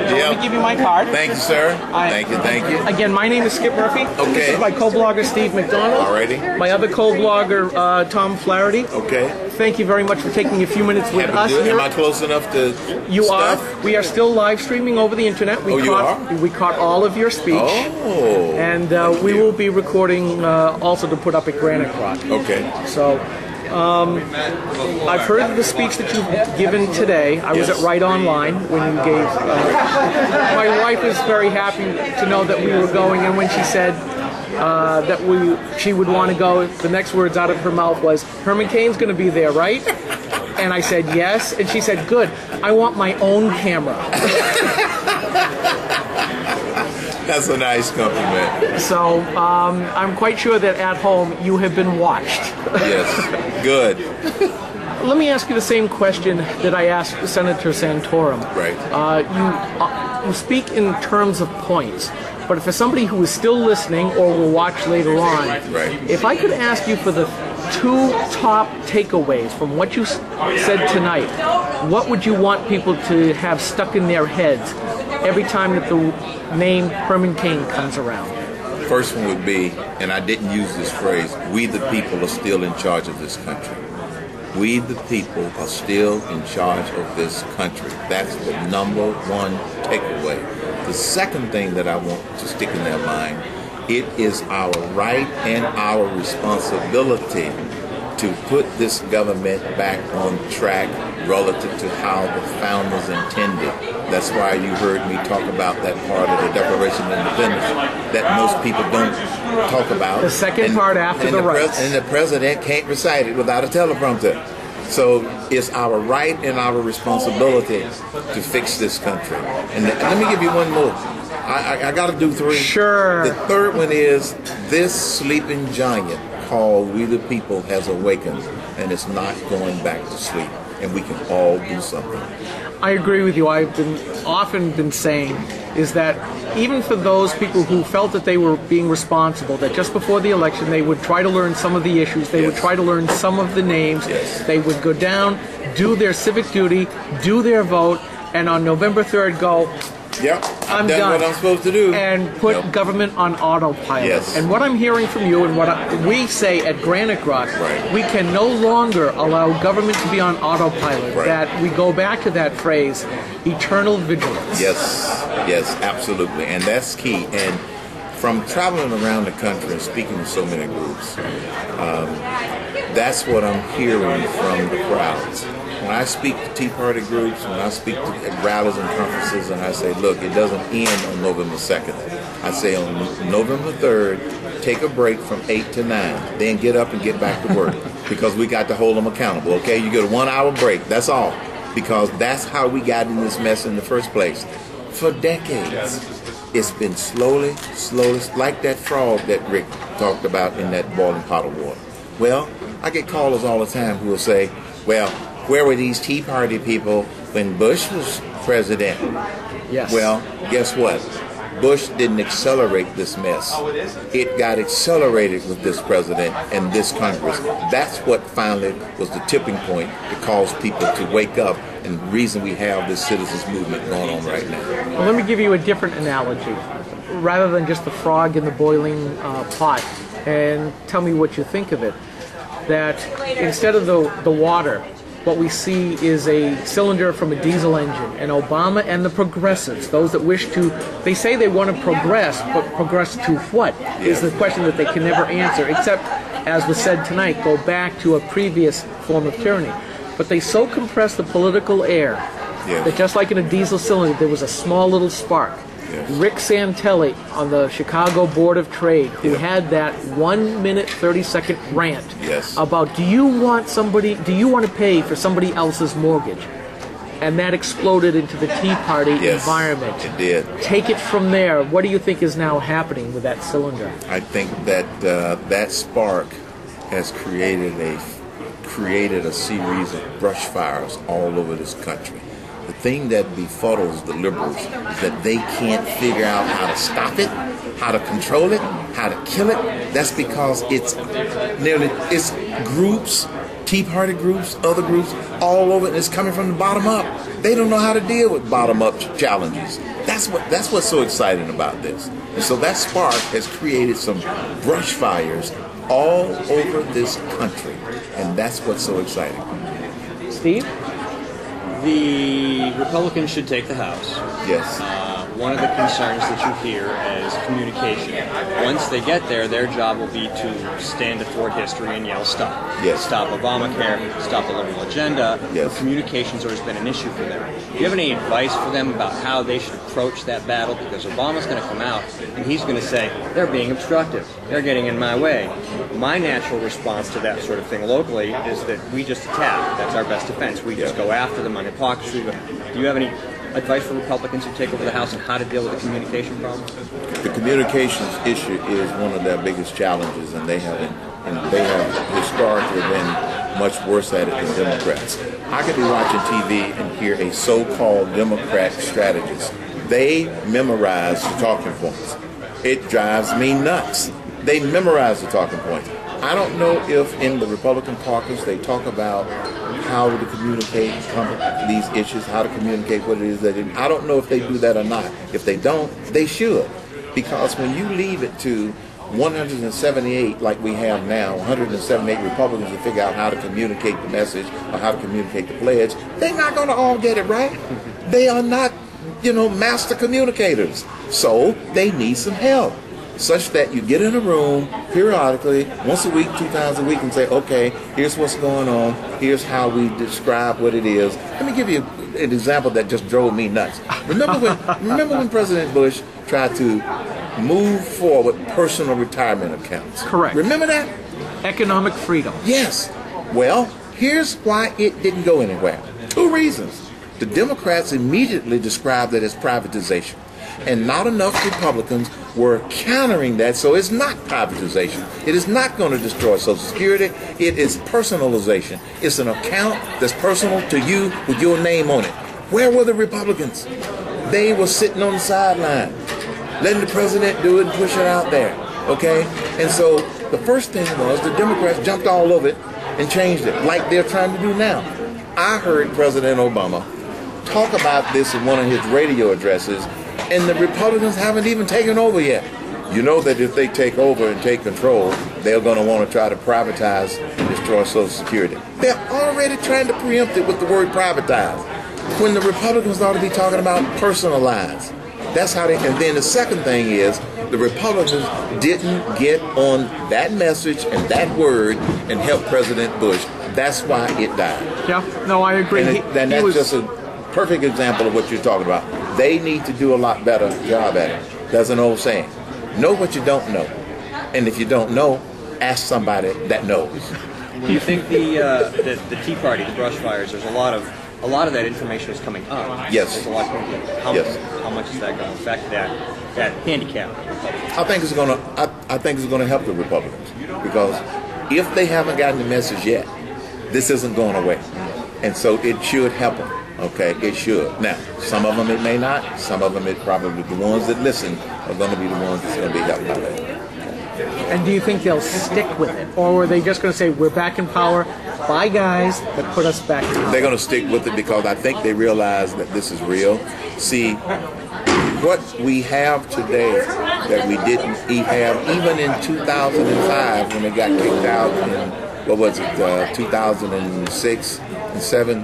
Let me give you my card. Thank you, sir. Thank you. Again, my name is Skip Murphy. Okay. This is my co-blogger, Steve McDonald. Alrighty. My other co-blogger, Tom Flaherty. Okay. Thank you very much for taking a few minutes with us here. Am I close enough to You stuff? are. We are still live streaming over the internet. You are? We caught all of your speech. Oh. And we will be recording also to put up at GraniteGrok. Okay. So, I've heard the speech that you've given today. I was at Right Online when you gave. My wife was very happy to know that we were going, and when she said that she would want to go, the next words out of her mouth was, "Herman Cain's going to be there, right?" And I said yes, and she said, "Good. I want my own camera." That's a nice compliment. So I'm quite sure that at home you have been watched. Yes, good. Let me ask you the same question that I asked Senator Santorum. Right. You speak in terms of points, but for somebody who is still listening or will watch later on, right. If I could ask you for the two top takeaways from what you said tonight, what would you want people to have stuck in their heads every time that the name Herman Cain comes around? First one would be, and I didn't use this phrase, we the people are still in charge of this country. We the people are still in charge of this country. That's the number one takeaway. The second thing that I want to stick in their mind, it is our right and our responsibility to put this government back on track relative to how the founders intended. That's why you heard me talk about that part of the Declaration of Independence that most people don't talk about. The second part after the rights. And the president can't recite it without a teleprompter. So it's our right and our responsibility to fix this country. And let me give you one more. I got to do three. Sure. The third one is this sleeping giant called We the People has awakened, and it's not going back to sleep. And we can all do something. I agree with you. I've often been saying is that even for those people who felt that they were being responsible, that just before the election they would try to learn some of the issues, they would try to learn some of the names, they would go down, do their civic duty, do their vote, and on November 3rd go, yep, I'm done done. What I'm supposed to do. And put government on autopilot. Yes. And what I'm hearing from you and what we say at GraniteGrok, we can no longer allow government to be on autopilot. That we go back to that phrase, eternal vigilance. Yes, absolutely. And that's key. And from traveling around the country and speaking to so many groups, that's what I'm hearing from the crowds. When I speak to Tea Party groups, when I speak to rallies and conferences, and I say, look, it doesn't end on November 2nd. I say on November 3rd, take a break from 8 to 9. Then get up and get back to work because we got to hold them accountable, okay? You get a 1 hour break, that's all. Because that's how we got in this mess in the first place. For decades, it's been slowly, like that frog that Rick talked about in that boiling pot of water. Well, I get callers all the time who will say, well, where were these Tea Party people when Bush was president? Yes. Well, guess what? Bush didn't accelerate this mess. It got accelerated with this president and this Congress. That's what finally was the tipping point that caused people to wake up, and the reason we have this citizens movement going on right now. Well, let me give you a different analogy. Rather than just the frog in the boiling pot, and tell me what you think of it. That instead of the water, what we see is a cylinder from a diesel engine, and Obama and the progressives, those that wish to, they say they want to progress, but progress to what is the question that they can never answer, except, as was said tonight, go back to a previous form of tyranny. But they so compress the political air that just like in a diesel cylinder, there was a small little spark. Rick Santelli on the Chicago Board of Trade, who had that 1 minute 30-second rant about do you want to pay for somebody else's mortgage? And that exploded into the Tea Party environment. It did. Take it from there. What do you think is now happening with that cylinder? I think that that spark has created a series of brush fires all over this country. The thing that befuddles the liberals is that they can't figure out how to stop it, how to control it, how to kill it. That's because it's groups Tea Party groups, other groups, all over, and it's coming from the bottom up. They don't know how to deal with bottom up challenges. That's what's so exciting about this. And so that spark has created some brush fires all over this country, and that's what's so exciting. Steve? The Republicans should take the House. Yes. One of the concerns that you hear is communication. Once they get there, their job will be to stand athwart history and yell stop. Yes. Stop Obamacare, stop the liberal agenda. Yes. Communication's always been an issue for them. Do you have any advice for them about how they should approach that battle? Because Obama's going to come out and he's going to say, they're being obstructive. They're getting in my way. My natural response to that sort of thing locally is that we just attack. That's our best defense. We just go after them on hypocrisy. But do you have any advice for Republicans who take over the House on how to deal with the communication problem? The communications issue is one of their biggest challenges, and they have historically been much worse at it than Democrats. I could be watching TV and hear a so-called Democrat strategist. They memorize the talking points. It drives me nuts. They memorize the talking points. I don't know if in the Republican caucus they talk about how to communicate these issues, how to communicate what it is that I don't know if they do that or not. If they don't, they should. Because when you leave it to 178, like we have now, 178 Republicans to figure out how to communicate the message or how to communicate the pledge, they're not going to all get it right. They are not, master communicators. So they need some help, such that you get in a room periodically, once a week, 2 times a week, and say, okay, here's what's going on, here's how we describe what it is. Let me give you an example that just drove me nuts. Remember when President Bush tried to move forward personal retirement accounts? Correct. Remember that? Economic freedom. Yes. Well, here's why it didn't go anywhere. 2 reasons. The Democrats immediately described it as privatization. And not enough Republicans were countering that, so it's not privatization. It is not going to destroy Social Security. It is personalization. It's an account that's personal to you with your name on it. Where were the Republicans? They were sitting on the sideline, letting the president do it and push it out there, okay? And so the first thing was the Democrats jumped all over it and changed it, like they're trying to do now. I heard President Obama talk about this in one of his radio addresses, and the Republicans haven't even taken over yet. You know that if they take over and take control, they're going to want to try to privatize and destroy Social Security. They're already trying to preempt it with the word privatize, when the Republicans ought to be talking about personalize. That's how they, and then the second thing is, the Republicans didn't get on that message and that word and help President Bush. That's why it died. Yeah, no, I agree. And that's just a perfect example of what you're talking about. They need to do a lot better job at it. There's an old saying, know what you don't know. And if you don't know, ask somebody that knows. Do you think the Tea Party, the brush fires, there's a lot of that information is coming up? Yes. There's a lot of, how much is that going to affect that handicap? I think it's going to help the Republicans, because if they haven't gotten the message yet, this isn't going away. And so it should help them. Okay, it should. Now, some of them it may not. Some of them it probably, the ones that listen are going to be the ones that's going to be helped by that. And do you think they'll stick with it? Or are they just going to say, we're back in power, bye guys, that put us back in power? They're going to stick with it because I think they realize that this is real. See, what we have today that we didn't have, even in 2005 when they got kicked out in, 2006 and 7,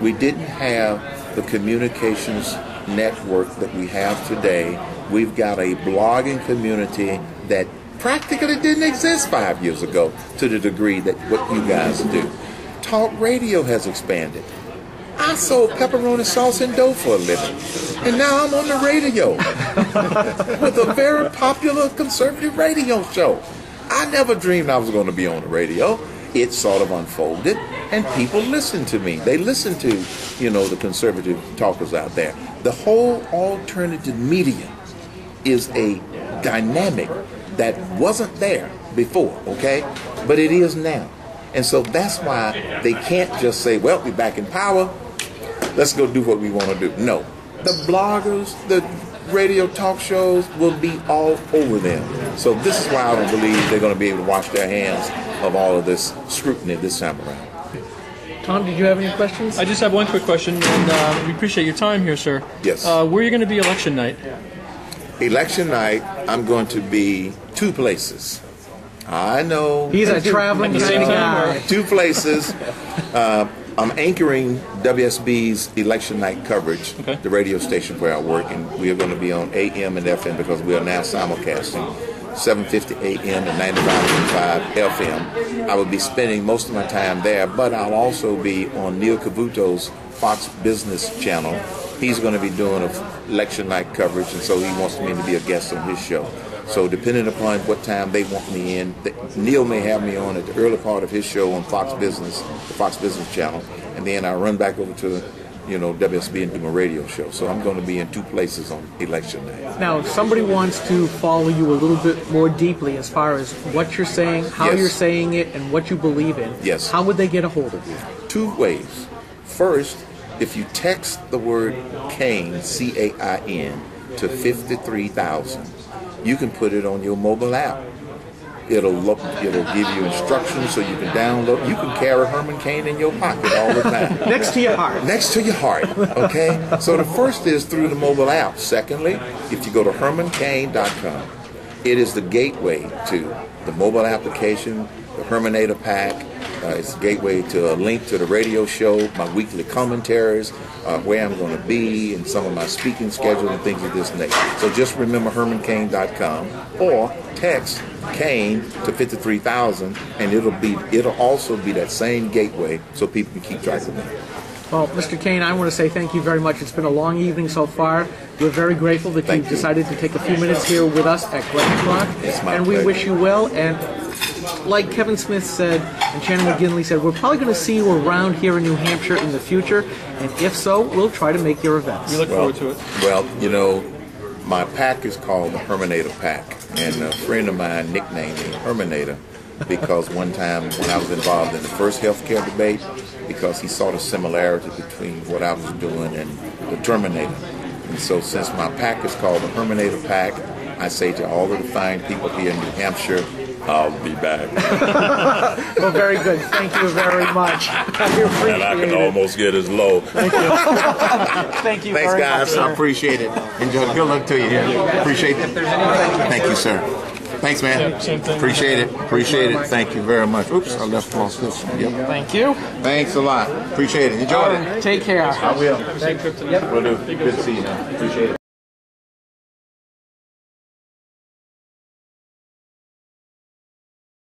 we didn't have the communications network that we have today. We've got a blogging community that practically didn't exist 5 years ago to the degree that what you guys do. Talk radio has expanded. I sold pepperoni sauce and dough for a living, and now I'm on the radio with a very popular conservative radio show. I never dreamed I was going to be on the radio. It sort of unfolded, and people listen to me. They listen to, the conservative talkers out there. The whole alternative media is a dynamic that wasn't there before, okay? But it is now. And so that's why they can't just say, well, we're back in power, let's go do what we want to do. No. The bloggers, the radio talk shows will be all over them. So this is why I don't believe they're going to be able to wash their hands of all of this scrutiny this time around. Tom, did you have any questions? I just have one quick question, and we appreciate your time here, sir. Yes. Where are you going to be election night? Election night, I'm going to be 2 places. I know. He's a traveling kind of guy. 2 places. I'm anchoring WSB's election night coverage, the radio station where I work, and we are going to be on AM and FM because we are now simulcasting 7:50 AM and 95.5 FM. I will be spending most of my time there, but I'll also be on Neil Cavuto's Fox Business channel. He's going to be doing election night coverage, and so he wants me to be a guest on his show. So depending upon what time they want me in, Neil may have me on at the early part of his show on Fox Business, the Fox Business channel, and then I run back over to WSB and do my radio show. So I'm going to be in 2 places on election night. Now, if somebody wants to follow you a little bit more deeply as far as what you're saying, how you're saying it, and what you believe in, how would they get a hold of you? 2 ways. First, if you text the word Cain, C-A-I-N, to 53,000, you can put it on your mobile app. It'll give you instructions so you can download. You can carry Herman Cain in your pocket all the time. Next to your heart. Next to your heart, okay? So the first is through the mobile app. Secondly, if you go to hermancain.com, it is the gateway to the mobile application, the Hermanator Pack. It's a gateway to a link to the radio show, my weekly commentaries, where I'm going to be, and some of my speaking schedule and things of this nature. So just remember hermancain.com or text Cain to 53,000, and it'll also be that same gateway so people can keep track of me. Well, Mr. Cain, I want to say thank you very much. It's been a long evening so far. We're very grateful that you decided to take a few minutes here with us at GraniteGrok. It's my and we wish you well. And like Kevin Smith said and Shannon McGinley said, we're probably going to see you around here in New Hampshire in the future. And if so, we'll try to make your events. We look forward to it. Well, my pack is called the Hermanator Pack. And a friend of mine nicknamed me Hermanator because one time when I was involved in the first healthcare debate, because he saw the similarity between what I was doing and the Terminator. And so since my pack is called the Hermanator Pack, I say to all of the fine people here in New Hampshire, I'll be back. Well, very good. Thank you very much. And I can almost get as low. Thank you. Thank you. Thanks, very guys. much, I appreciate it. Enjoy. Good luck to you. Appreciate it. Thank you, sir. Thanks, man. Appreciate it. Appreciate it. Thank you very much. Oops, I left off this one. Yep. Thank you. Thanks a lot. Appreciate it. Enjoy it. Take care. I will. Will do. Good to see you. Appreciate it.